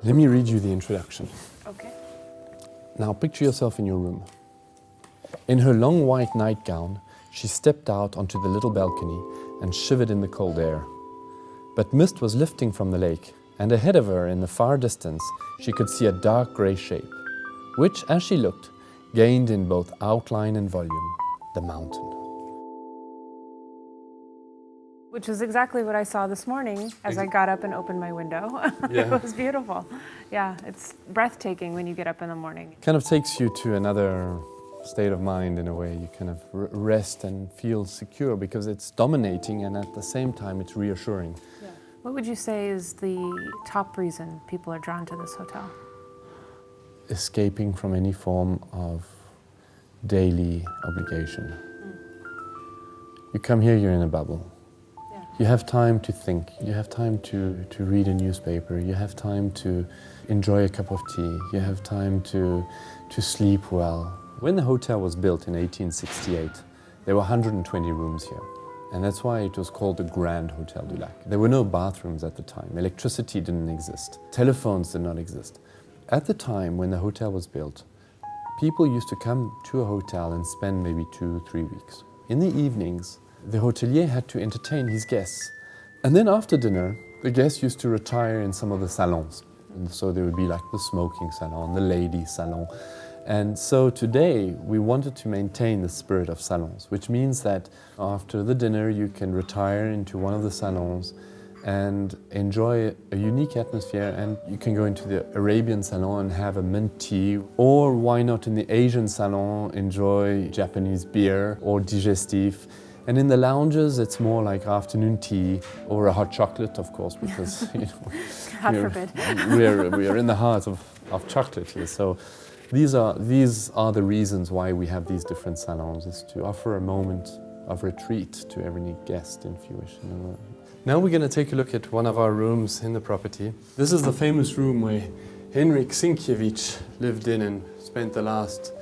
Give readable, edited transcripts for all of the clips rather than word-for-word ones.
Let me read you the introduction. Okay. Now picture yourself in your room. In her long white nightgown, she stepped out onto the little balcony and shivered in the cold air. But mist was lifting from the lake, and ahead of her in the far distance she could see a dark grey shape, which, as she looked, gained in both outline and volume, the mountain. Which was exactly what I saw this morning as I got up and opened my window. Yeah. It was beautiful. Yeah, it's breathtaking when you get up in the morning. Kind of takes you to another state of mind in a way. You kind of rest and feel secure because it's dominating and at the same time it's reassuring. Yeah. What would you say is the top reason people are drawn to this hotel? Escaping from any form of daily obligation. You come here, you're in a bubble. Yeah. You have time to think, you have time to read a newspaper, you have time to enjoy a cup of tea, you have time to sleep well. When the hotel was built in 1868, there were 120 rooms here. And that's why it was called the Grand Hotel du Lac. There were no bathrooms at the time. Electricity didn't exist. Telephones did not exist. At the time when the hotel was built, people used to come to a hotel and spend maybe 2-3 weeks. In the evenings, the hotelier had to entertain his guests. And then after dinner, the guests used to retire in some of the salons. And so there would be like the smoking salon, the ladies' salon. And so today we wanted to maintain the spirit of salons, which means that after the dinner you can retire into one of the salons and enjoy a unique atmosphere, and you can go into the Arabian salon and have a mint tea, or why not in the Asian salon enjoy Japanese beer or digestif. And in the lounges it's more like afternoon tea or a hot chocolate, of course, because God forbid. we are in the heart of chocolate here. So these are the reasons why we have these different salons, is to offer a moment of retreat to every guest, if you wish. Now we're going to take a look at one of our rooms in the property. This is the famous room where Henryk Sienkiewicz lived in and spent the last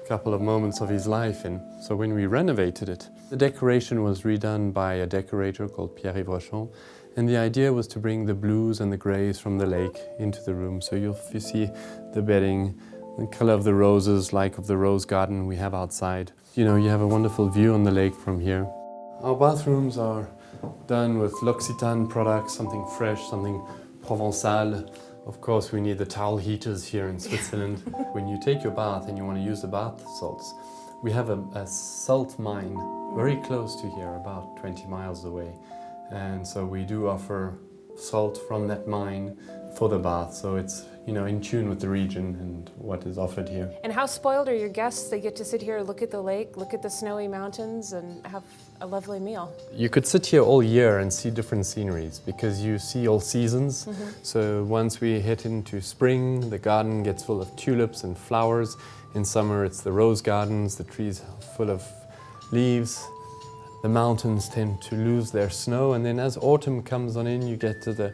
couple of moments of his life in. So when we renovated it, the decoration was redone by a decorator called Pierre-Yves Rochon, and the idea was to bring the blues and the greys from the lake into the room. So you see the bedding, the color of the roses, like of the rose garden we have outside. You know, you have a wonderful view on the lake from here. Our bathrooms are done with L'Occitane products, something fresh, something Provençal. Of course, we need the towel heaters here in Switzerland. When you take your bath and you want to use the bath salts, we have a salt mine very close to here, about 20 miles away. And so we do offer salt from that mine for the bath, so it's, you know, in tune with the region and what is offered here. And how spoiled are your guests? They get to sit here, look at the lake, look at the snowy mountains, and have a lovely meal. You could sit here all year and see different sceneries because you see all seasons. Mm-hmm. So once we hit into spring, the garden gets full of tulips and flowers. In summer, it's the rose gardens, the trees full of leaves. The mountains tend to lose their snow, and then as autumn comes on in, you get to the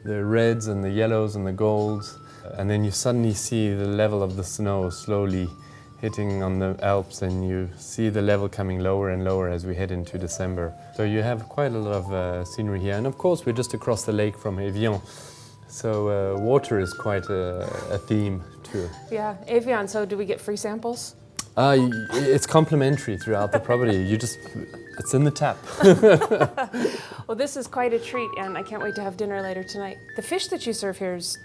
reds and the yellows and the golds, and then you suddenly see the level of the snow slowly hitting on the Alps, and you see the level coming lower and lower as we head into December. So you have quite a lot of scenery here, and of course we're just across the lake from Evian, so water is quite a theme too. Yeah, Evian, so do we get free samples? It's complimentary throughout the property. It's in the tap. Well, this is quite a treat, and I can't wait to have dinner later tonight. The fish that you serve here is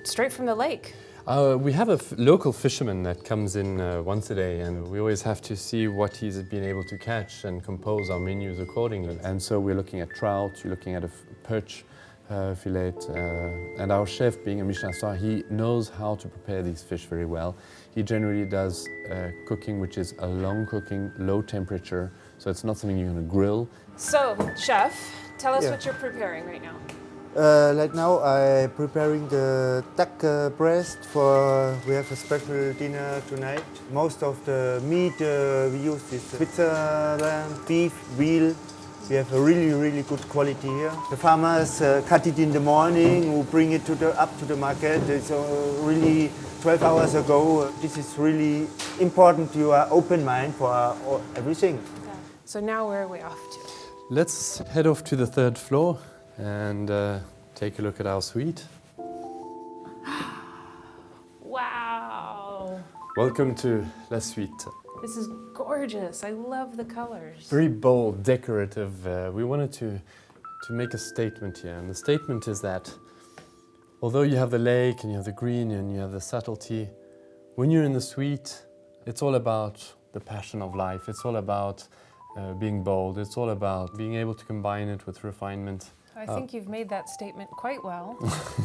straight from the lake. We have a local fisherman that comes in once a day, and we always have to see what he's been able to catch and compose our menus accordingly. And so we're looking at trout, you're looking at a perch fillet, and our chef, being a Michelin star, he knows how to prepare these fish very well. He generally does cooking, which is a long cooking, low temperature, so it's not something you're going to grill. So, chef, tell us what you're preparing right now. Right now I'm preparing the duck breast we have a special dinner tonight. Most of the meat we use is Switzerland, beef, veal. We have a really good quality here. The farmers cut it in the morning, who bring it up to the market. It's really 12 hours ago. This is really important. You are open mind for everything. Yeah. So now where are we off to? Let's head off to the third floor and take a look at our suite. Welcome to La Suite. This is gorgeous. I love the colors. Very bold, decorative. We wanted to make a statement here, and the statement is that although you have the lake and you have the green and you have the subtlety, when you're in the suite, it's all about the passion of life. It's all about being bold. It's all about being able to combine it with refinement. I think you've made that statement quite well.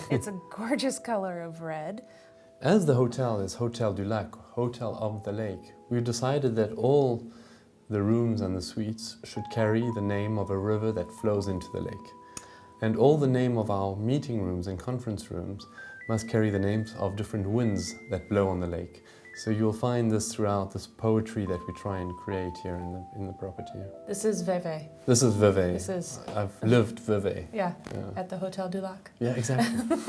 It's a gorgeous color of red. As the hotel is Hotel du Lac, Hotel of the Lake, we've decided that all the rooms and the suites should carry the name of a river that flows into the lake. And all the name of our meeting rooms and conference rooms must carry the names of different winds that blow on the lake. So you'll find this throughout this poetry that we try and create here in the property. This is Vevey. This is Vevey. This is... I've lived Vevey. Yeah, at the Hotel du Lac. Yeah, exactly.